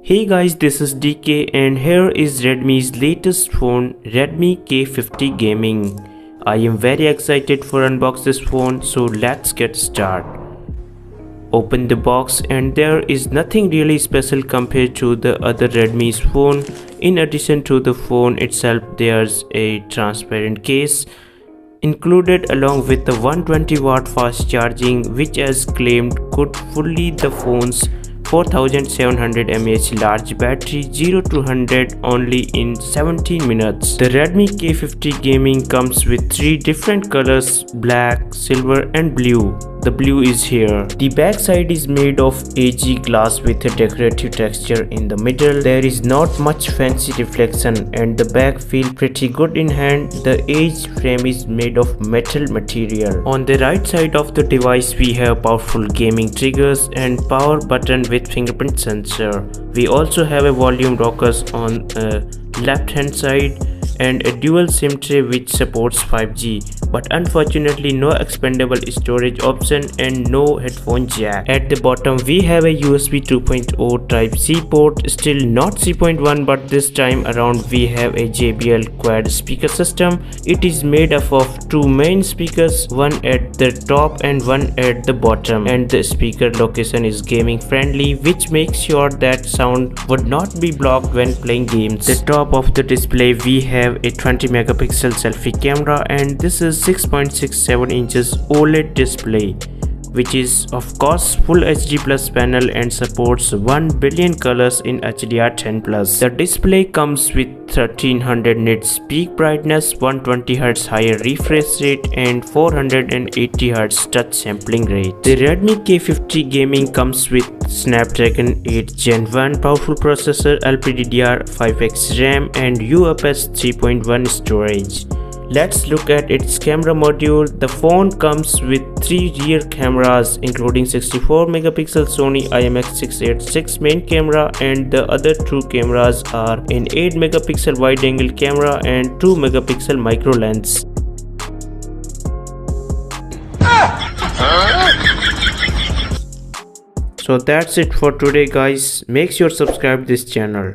Hey guys, this is DK and here is Redmi's latest phone, Redmi K50 Gaming. I am very excited for unbox this phone, so let's get started. Open the box and there is nothing really special compared to the other Redmi's phone. In addition to the phone itself, there's a transparent case included along with the 120-watt fast charging, which as claimed could fully the phone's 4700 mAh large battery 0 to 100 only in 17 minutes. The Redmi K50 Gaming comes with 3 different colors: black, silver and blue. The blue is here. The back side is made of AG glass with a decorative texture in the middle. There is not much fancy reflection and the back feels pretty good in hand. The edge frame is made of metal material. On the right side of the device we have powerful gaming triggers and power button with fingerprint sensor. We also have a volume rockers on the left hand side and a dual SIM tray which supports 5G, but unfortunately no expandable storage option and no headphone jack. At the bottom we have a USB 2.0 Type-C port, still not 3.1, but this time around we have a JBL quad speaker system. It is made up of 2 main speakers, one at the top and one at the bottom, and the speaker location is gaming friendly, which makes sure that sound would not be blocked when playing games. At the top of the display we have a 20 megapixel selfie camera, and this is 6.67 inches OLED display, which is of course full HD plus panel and supports 1 billion colors in HDR10+. The display comes with 1300 nits peak brightness, 120Hz higher refresh rate and 480Hz touch sampling rate. The Redmi K50 Gaming comes with Snapdragon 8 Gen 1 powerful processor, LPDDR5X RAM and UFS 3.1 storage. Let's look at its camera module. The phone comes with 3 rear cameras including 64 megapixel Sony IMX686 main camera, and the other 2 cameras are an 8 megapixel wide angle camera and 2 megapixel micro lens. So that's it for today guys. Make sure to subscribe this channel.